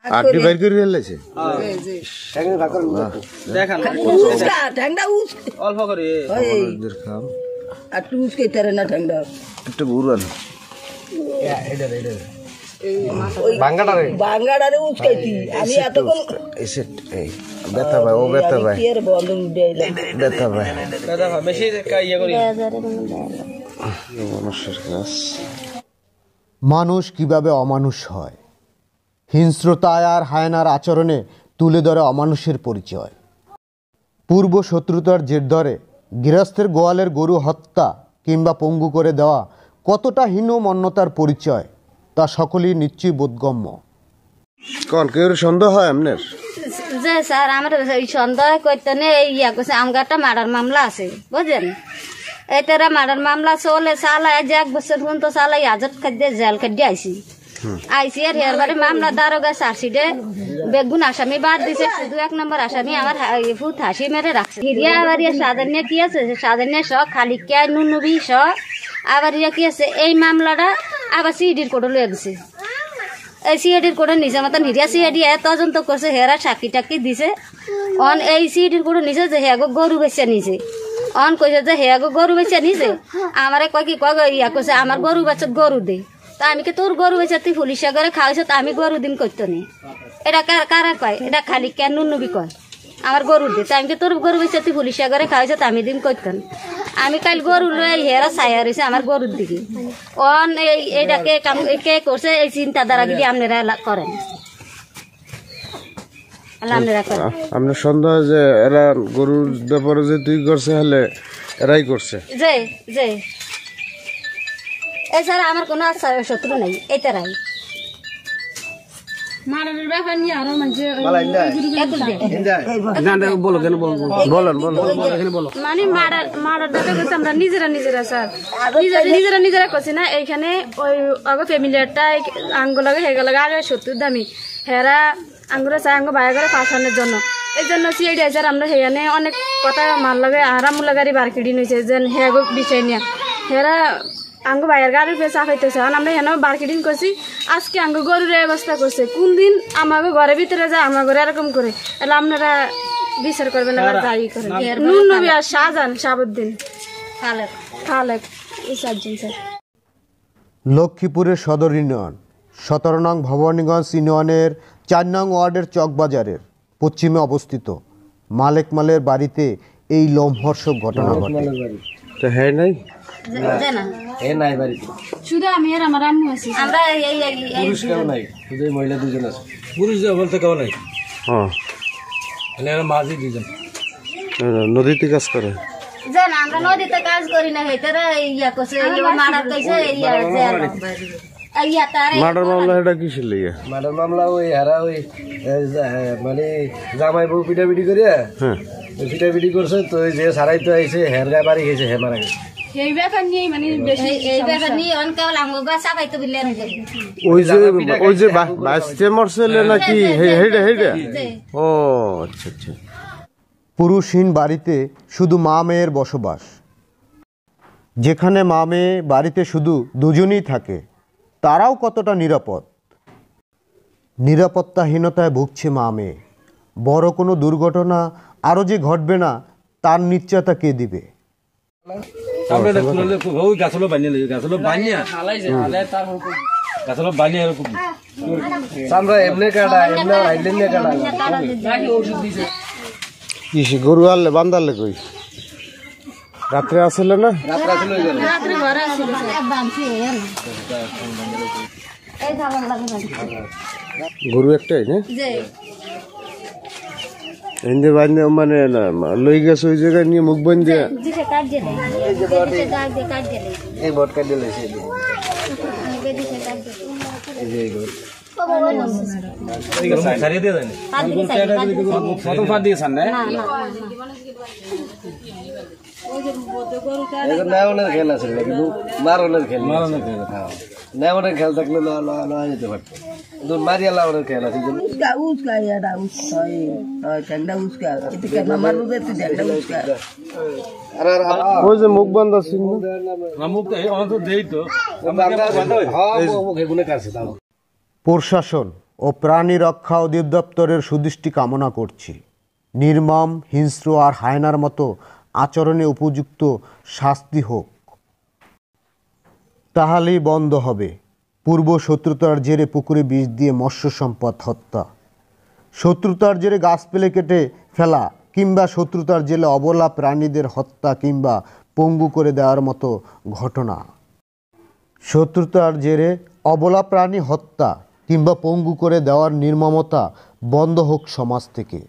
আটটি বাইর করে ফেলেছে অল্প করে একটু উস্কে তারে না ঠান্ডা একটু ঘুরান বাঙ্গাড়ারে উস্কাইতি আমি এতক্ষণ ব্যথা ভাই ও ব্যথা ভাই ব্যথা ভাই বেশি ইয়ে করি মানুষের কাজ মানুষ কিভাবে অমানুষ হয়, হিংস্রতায় আর হায়নার আচরণে তুলে ধরে অমানুষের পরিচয়। পূর্ব শত্রুতার জের ধরে গৃহস্থের গোয়ালের গরু হত্যা কিংবা পঙ্গু করে দেওয়া কতটা হীনমন্যতার পরিচয় তা সকলেই নিশ্চয়ই বোধগম্য। কোন কেউ সন্দেহ হয় আপনার? যে স্যার আমার সন্দেহ করতে নেই ইয়া করছে আমার একটা মার্ডার মামলা আছে বুঝলেন, এই তারা মার্ডার মামলা চলে চালা যে 1 বছর পর্যন্ত চালাই হাজত খাদ্যে জেল খাদ্যে আইসি আর হের বাড়ি মামলা দারোগা চার্জশিটে বেগুন আসামি বাদ দিছে, শুধু 1 নম্বর আসামি আমার ফুট হাসি মেরে রাখছে। হিরিয়া আবার সাধারণ কি আছে সাধারণ সহ খালিকা নুনবি সহ আবার ইয়া কি আছে এই মামলাটা আবার সিডির কোর্টে লয়ে গেছে। এই সিআইডির কোর্টে নিজের মতন হিরিয়া সিআইডি তদন্ত করছে, হেরা সাক্ষী টাক্ষী দিছে। অন এই সিআইডির কোর্টে নিছে যে হেগো গরু বেচা নিছে, অন কইছে যে হেগো গরু বেচা নিছে। আমারে কয় কি কয় ইয়া কইছে আমার গরু বাচ্চা গরু দে, তা আমি কি তোর গরু বেচা তুই পুলিশ করে খাওয়াইছ তা আমি গরু দিন করতো নি, এটা কারা কয়? এটা খালি কেন নুনবি কয় আমার গরু দে, তা আমি কি তোর গরু বেচা তুই পুলিশ করে খাওয়াইছ তা আমি দিন করতেন। আমি কাল গরু লয়ে হেরা ছায়া রয়েছে আমার গরুর দিকে। অন এইটাকে কে করছে এই চিন্তাধারা গিয়ে আপনারা করেন, আপনারা করেন। আপনার সন্দেহ যে এরা গরুর ব্যাপারে যে তুই করছে হলে এরাই করছে? যে যে এছাড়া আমার কোনো শত্রু নেই, এই তারাই মারার ব্যাপার নিয়ে আরো মানুষ মানে মারার দাদা করছে আমরা নিজেরা স্যার নিজেরা করছি না। এইখানে ওই আগে ফ্যামিলিটা আঙ্গুলাগে হেগুলাগে আগে 70 দামি হেরা আঙ্গুরা চাই আঙ্গু বাইরে করে ফাঁসানোর জন্য। এই জন্য সিআইডি স্যার আমরা সেখানে অনেক কথা মার লাগে আরামুলা গাড়ি বারকিডি নিয়েছে যে হেগো বিষয় নিয়ে হেরা আঙ্গু বাইরের গাড়ির পেয়ে চাপাইতেছে। কারণ আমরা এখানে মার্কেটিং করছি, আজকে আঙ্গু গরুর ব্যবস্থা করছে, কোন দিন আমাকে ঘরের ভিতরে যায় আমার ঘরে এরকম করে, তাহলে আপনারা বিচার করবেন না যাই করেন। নুন নবী আর শাহজাহান শাহাবুদ্দিন খালেক এই 4 জন স্যার। লক্ষ্মীপুরের সদর ইউনিয়ন 17 নং ভবানীগঞ্জ ইউনিয়নের 4 নং ওয়ার্ডের চকবাজারের পশ্চিমে অবস্থিত মালেক মালের বাড়িতে এই লোমহর্ষক ঘটনা ঘটে। তো হ্যাঁ নাই শুধু আমি আর আমার আম্মু আছি, আমরা পুরুষ কেউ নাই, শুধু মহিলা 2 জন আছে। পুরুষ বলতে কেউ নাই, মাঝি 2 জন নদীতে কাজ করে। জান আমরা নদীতে কাজ করি না, হেতারা ইয়া করছে মার্ডার কইছে মার্ডার মামলা এটা কিসের লিগে? মার্ডার মামলা ওই হারা ওই মানে জামাই বউ পিটাপিটি করে পিটাপিটি করছে, তো যে সারাই তো আইছে হের গায়ে বাড়ি গেছে, হে মারা গেছে। এই ব্যাপার নিয়ে মানে বেশি এই ব্যাপার নিয়ে অনকাল আমগো চাপাইতো বিলেন করে ওই যে বাসতে মরছেলে নাকি হেইডা? ও আচ্ছা আচ্ছা। পুরুষহীন বাড়িতে শুধু মা মেয়ের বসবাস, যেখানে মা মেয়ে বাড়িতে শুধু দুজনই থাকে, তারাও কতটা নিরাপদ? নিরাপত্তাহীনতায় ভুগছে মা মেয়ে। বড় কোনো দুর্ঘটনা আরও যে ঘটবে না তার নিশ্চয়তা কে দিবে? গরু আনলে বান্ধালে কই রাত্রে আসলে না? গরু একটাই না হিন্দে বান্ধে মানে লই গেছে ওই জায়গায় নিয়ে মুখ বান্ধে এই বট কাট দিলে খেল আছে কিন্তু মারনের খেল নেওয়ানের খেল থাকলে লওয়া যেতে পারতো, মারিয়া লাউনের খেল আছে। ওই যে মুখ বান্ধা ছিল প্রশাসন ও প্রাণী রক্ষা অধিদপ্তরের সুদৃষ্টি কামনা করছি। নির্মম, হিংস্র আর হায়নার মতো আচরণে উপযুক্ত শাস্তি হোক, তাহলেই বন্ধ হবে পূর্ব শত্রুতার জেরে পুকুরে বিষ দিয়ে মৎস্য সম্পদ হত্যা, শত্রুতার জেরে গাছ পেলে কেটে ফেলা কিংবা শত্রুতার জেলে অবলা প্রাণীদের হত্যা কিংবা পঙ্গু করে দেওয়ার মতো ঘটনা। শত্রুতার জেরে অবলা প্রাণী হত্যা কিংবা পঙ্গু করে দেওয়ার নির্মমতা বন্ধ হোক সমাজ থেকে।